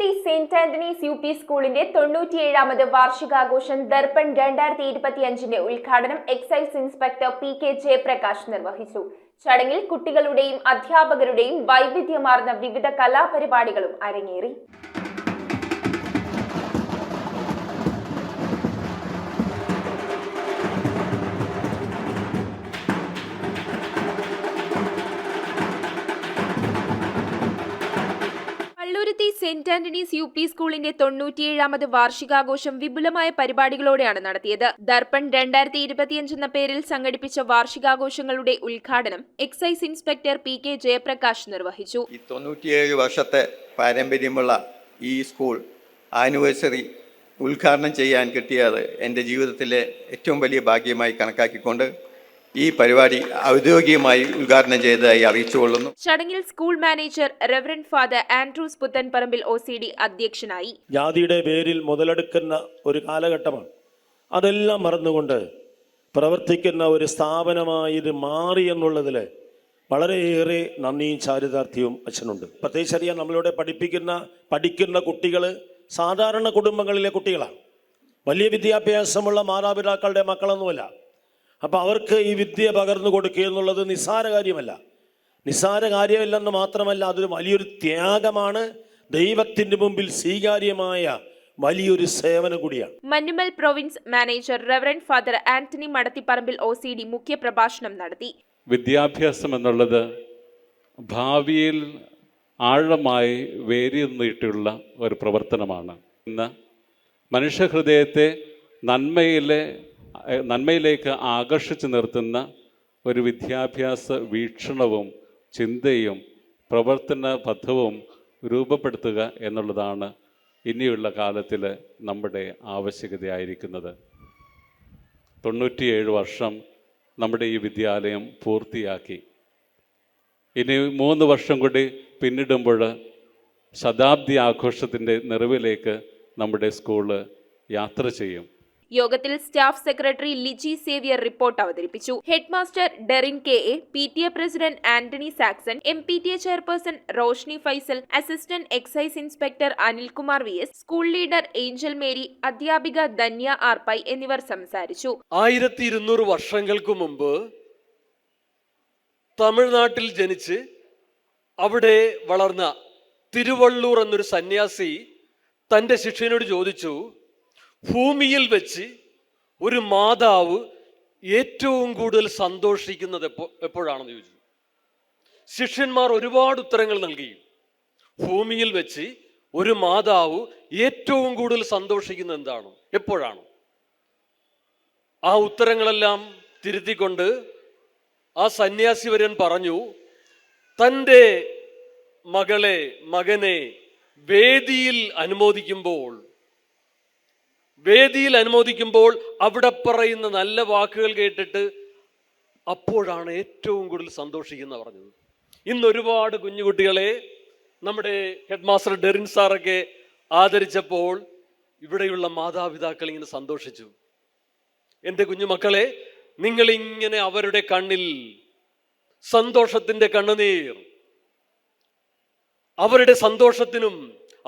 Palluruthy saint Antony's U P സ്കൂളിന്റെ 97ാമത് വാർഷികാഘോഷം ദർപ്പൺ 2025ന്റെ ഉദ്ഘാടനം എക്സൈസ് ഇൻസ്പെക്ടർ PK ജയപ്രകാശ് നിർവഹിച്ചു. ചടങ്ങിൽ കുട്ടികളുടെയും അധ്യാപകരുടെയും വൈവിധ്യമാർന്ന വിവിധ കലാപരിപാടികളും അരങ്ങേറി. Palluruthy saint Antony's U P സ്കൂളിന്റെ 97ാമത് വാർഷികാഘോഷം വിപുലമായ പരിപാടികളോടെയാണ് നടത്തിയത്. ദർപ്പൺ 2025 എന്ന പേരിൽ സംഘടിപ്പിച്ച വാർഷികാഘോഷങ്ങളുടെ ഉദ്ഘാടനം എക്സൈസ് ഇൻസ്പെക്ടർ PK ജയപ്രകാശ് നിർവഹിച്ചു. 97 വർഷത്തെ പാരമ്പര്യമുള്ള ഈ സ്കൂൾ ആനിവേഴ്സറി ഉദ്ഘാടനം ചെയ്യാൻ കിട്ടിയത് എൻ്റെ ജീവിതത്തിലെ ഏറ്റവും വലിയ ഭാഗ്യമായി കണക്കാക്കിക്കൊണ്ട് ഈ പരിപാടി ഔദ്യോഗികമായി ഉദ്ഘാടനം ചെയ്തതായി അറിയിച്ചുകൊള്ളുന്നു. ചടങ്ങിൽ school manager reverend father Andrews Puthenparambil OCD അധ്യക്ഷനായി. ജാതിയുടെ പേരിൽ മുതലെടുക്കുന്ന ഒരു കാലഘട്ടമാണ്. അതെല്ലാം മറന്നുകൊണ്ട് പ്രവർത്തിക്കുന്ന ഒരു സ്ഥാപനമായി ഇത് മാറി എന്നുള്ളതിൽ വളരെയേറെ നന്ദിയും ചാരിതാർത്ഥ്യവും അച്ഛനുണ്ട്. പ്രത്യേകിച്ച് അറിയാം, നമ്മളിവിടെ പഠിക്കുന്ന കുട്ടികൾ സാധാരണ കുടുംബങ്ങളിലെ കുട്ടികളാണ്. വലിയ വിദ്യാഭ്യാസമുള്ള മാതാപിതാക്കളുടെ മക്കളൊന്നുമല്ല. അപ്പോൾ അവർക്ക് ഈ വിദ്യ പകർന്നു കൊടുക്കുക എന്നുള്ളത് നിസ്സാര കാര്യമല്ലെന്ന് മാത്രമല്ല, അതൊരു വലിയൊരു ത്യാഗമാണ്. ദൈവത്തിൻ്റെ മുമ്പിൽ സ്വീകാര്യമായ വലിയൊരു സേവനം കൂടിയാണ്. Manjummel province manager reverend father Antony Madathiparambil OCD മുഖ്യ പ്രഭാഷണം നടത്തി. വിദ്യാഭ്യാസം എന്നുള്ളത് ഭാവിയിൽ ആഴമായി വേരൂന്നിയിട്ടുള്ള ഒരു പ്രവർത്തനമാണ്. ഇന്ന് മനുഷ്യഹൃദയത്തെ നന്മയിലേക്ക് ആകർഷിച്ചു നിർത്തുന്ന ഒരു വിദ്യാഭ്യാസ വീക്ഷണവും ചിന്തയും പ്രവർത്തന പഥവും രൂപപ്പെടുത്തുക എന്നുള്ളതാണ് ഇനിയുള്ള കാലത്തിൽ നമ്മുടെ ആവശ്യകതയായിരിക്കുന്നത്. 97 വർഷം നമ്മുടെ ഈ വിദ്യാലയം പൂർത്തിയാക്കി. ഇനി 3 വർഷം കൂടി പിന്നിടുമ്പോൾ ശതാബ്ദി ആഘോഷത്തിൻ്റെ നിറവിലേക്ക് നമ്മുടെ സ്കൂള് യാത്ര ചെയ്യും. യോഗത്തിൽ staff secretary Liji Xavier report അവതരിപ്പിച്ചു. Head master Derin KA, PTA president Antony Saxon, MPTA chairperson Roshni Faisal, assistant excise inspector Anilkumar VS, school leader Angel Mary, അധ്യാപിക ധന്യ ആർപൈ എന്നിവർ സംസാരിച്ചു. 1200 വർഷങ്ങൾക്ക് മുമ്പ് തമിഴ്നാട്ടിൽ ജനിച്ച് അവിടെ വളർന്ന തിരുവള്ളൂർ എന്നൊരു സന്യാസി തൻ്റെ ശിഷ്യനോട് ചോദിച്ചു, ഭൂമിയിൽ വെച്ച് ഒരു മാതാവ് ഏറ്റവും കൂടുതൽ സന്തോഷിക്കുന്നത് എപ്പോഴാണെന്ന് ചോദിച്ചു. ശിഷ്യന്മാർ ഒരുപാട് ഉത്തരങ്ങൾ നൽകി. ഭൂമിയിൽ വെച്ച് ഒരു മാതാവ് ഏറ്റവും കൂടുതൽ സന്തോഷിക്കുന്നത് എന്താണ്, എപ്പോഴാണ്? ആ ഉത്തരങ്ങളെല്ലാം തിരുത്തിക്കൊണ്ട് ആ സന്യാസിവരൻ പറഞ്ഞു, തൻ്റെ മകനെ വേദിയിൽ അനുമോദിക്കുമ്പോൾ അവിടെ പറയുന്ന നല്ല വാക്കുകൾ കേട്ടിട്ട് അപ്പോഴാണ് ഏറ്റവും കൂടുതൽ സന്തോഷിക്കുന്ന പറഞ്ഞത്. ഇന്ന് ഒരുപാട് കുഞ്ഞുകുട്ടികളെ നമ്മുടെ ഹെഡ് മാസ്റ്റർ ഡെറിൻ സാറൊക്കെ ആദരിച്ചപ്പോൾ ഇവിടെയുള്ള മാതാപിതാക്കൾ ഇങ്ങനെ സന്തോഷിച്ചു. എൻ്റെ കുഞ്ഞുമക്കളെ, നിങ്ങളിങ്ങനെ അവരുടെ കണ്ണിൽ സന്തോഷത്തിൻ്റെ കണ്ണുനീർ, അവരുടെ സന്തോഷത്തിനും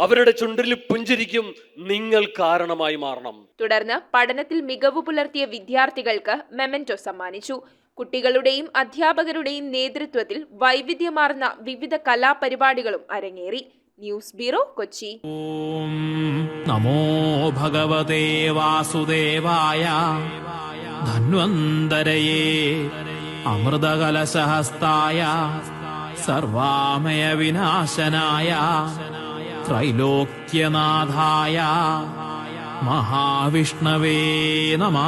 അവരുടെ ചുണ്ടിൽ പുഞ്ചിരിക്കും നിങ്ങൾ കാരണമായി മാറണം. തുടർന്ന് പഠനത്തിൽ മികവ് പുലർത്തിയ വിദ്യാർത്ഥികൾക്ക് മെമന്റോ സമ്മാനിച്ചു. കുട്ടികളുടെയും അധ്യാപകരുടെയും നേതൃത്വത്തിൽ വൈവിധ്യമാർന്ന വിവിധ കലാപരിപാടികളും അരങ്ങേറി. News bureau, Kochi. ഓം നമോ ഭഗവതേ വാസുദേവായ ധന്വന്തരയേ അമൃതകലശഹസ്തായ സർവാമയ വിനാശനായ ത്രൈലോക്യനാഥായ മഹാവിഷ്ണവേ നമഃ.